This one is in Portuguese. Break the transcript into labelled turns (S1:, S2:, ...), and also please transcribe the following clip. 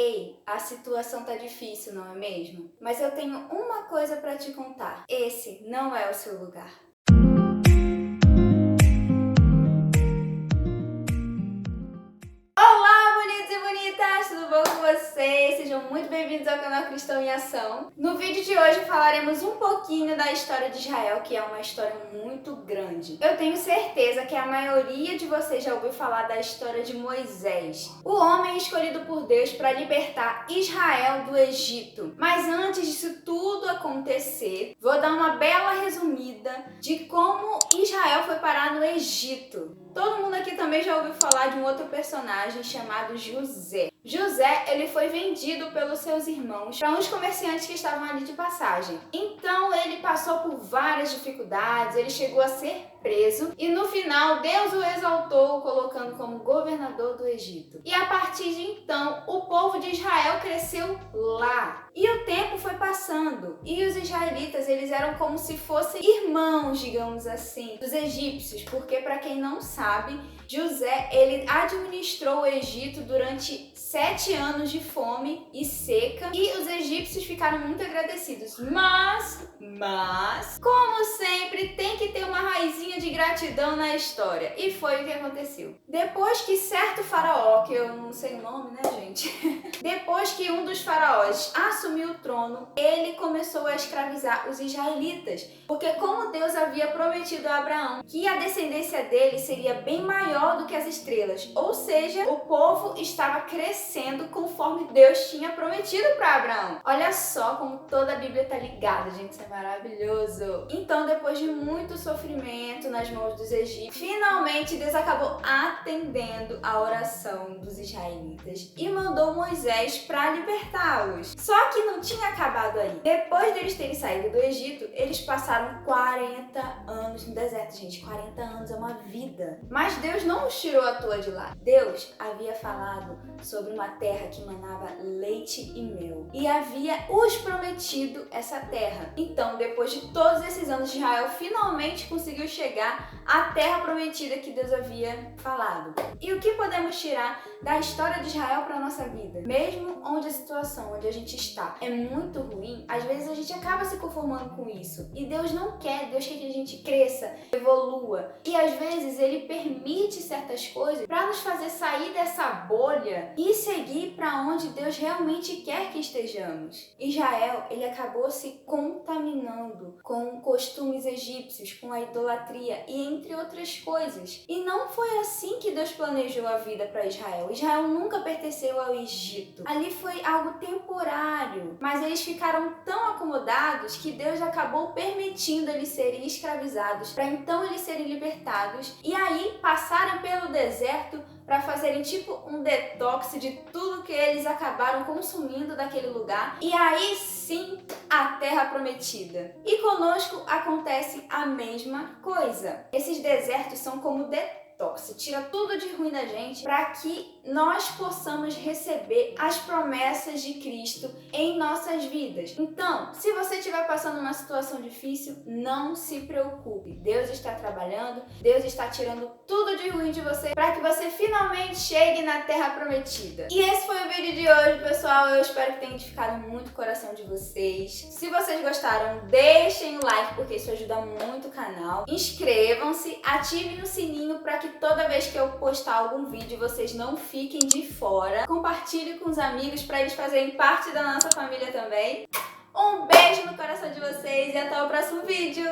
S1: Ei, a situação tá difícil, não é mesmo? Mas eu tenho uma coisa pra te contar. Esse não é o seu lugar. Olá, bonitos e bonitas! Tudo bom com vocês? Sejam muito bem-vindos ao canal Cristão em Ação. No vídeo de hoje falaremos um pouquinho da história de Israel, que é uma história muito grande. Eu tenho certeza que a maioria de vocês já ouviu falar da história de Moisés, o homem escolhido por Deus para libertar Israel do Egito. Mas antes disso tudo acontecer, vou dar uma bela resumida de como Israel foi parar no Egito. Todo mundo aqui também já ouviu falar de um outro personagem chamado José. José, ele foi vendido pelos seus irmãos para uns comerciantes que estavam ali de passagem. Então ele passou por várias dificuldades, ele chegou a ser preso e no final Deus o exaltou, colocando como governador do Egito. E a partir de então, o povo de Israel cresceu lá. E o tempo foi passando e os israelitas, eles eram como se fossem irmãos, digamos assim, dos egípcios, porque para quem não sabe, José, ele administrou o Egito durante 7 anos de fome e seca e os egípcios ficaram muito agradecidos. Mas, como sempre, tem que ter uma raizinha de gratidão na história. E foi o que aconteceu. Depois que certo faraó, que eu não sei o nome, né, gente? Depois que um dos faraós assumiu o trono, ele começou a escravizar os israelitas. Porque como Deus havia prometido a Abraão que a descendência dele seria bem maior do que as estrelas. Ou seja, o povo estava crescendo conforme Deus tinha prometido para Abraão. Olha só como toda a Bíblia está ligada, gente. Isso é maravilhoso. Então, depois de muito sofrimento nas mãos dos egípcios, finalmente Deus acabou atendendo a oração dos israelitas e mandou Moisés para libertá-los. Só que não tinha acabado aí. Depois deles terem saído do Egito, eles passaram 40 anos no deserto. Gente, 40 anos é uma vida. Mas Deus não os tirou à toa de lá. Deus havia falado sobre uma terra que manava leite e mel e havia os prometido essa terra. Então, depois de todos esses anos, Israel finalmente conseguiu chegar à terra prometida que Deus havia falado. E o que podemos tirar da história de Israel para a nossa vida? Mesmo onde a situação, onde a gente está, é muito ruim, às vezes a gente acaba se conformando com isso. E Deus não quer, Deus quer que a gente cresça, evolua. E às vezes Ele permite certas coisas para nos fazer sair dessa bolha e seguir para onde Deus realmente quer que estejamos. Israel, ele acabou se contaminando com costumes egípcios, com a idolatria e entre outras coisas. E não foi assim que Deus planejou a vida para Israel. Israel nunca pertenceu ao Egito. Ali foi algo temporário, mas eles ficaram tão acomodados que Deus acabou permitindo eles serem escravizados para então eles serem libertados e aí passaram pelo deserto para fazerem tipo um detox de tudo que eles acabaram consumindo daquele lugar e aí sim a terra prometida. E conosco acontece a mesma coisa. Esses desertos são como detox, tira tudo de ruim da gente para que nós possamos receber as promessas de Cristo em nossas vidas. Então, se você estiver passando uma situação difícil, não se preocupe. Deus está trabalhando, Deus está tirando tudo de ruim de você para que você finalmente chegue na terra prometida. E esse foi o vídeo de hoje, pessoal. Eu espero que tenha edificado muito o coração de vocês. Se vocês gostaram, deixem o like porque isso ajuda muito o canal. Inscrevam-se, ativem o sininho para que toda vez que eu postar algum vídeo vocês não fiquem de fora. Compartilhe com os amigos para eles fazerem parte da nossa família também. Um beijo no coração de vocês e até o próximo vídeo!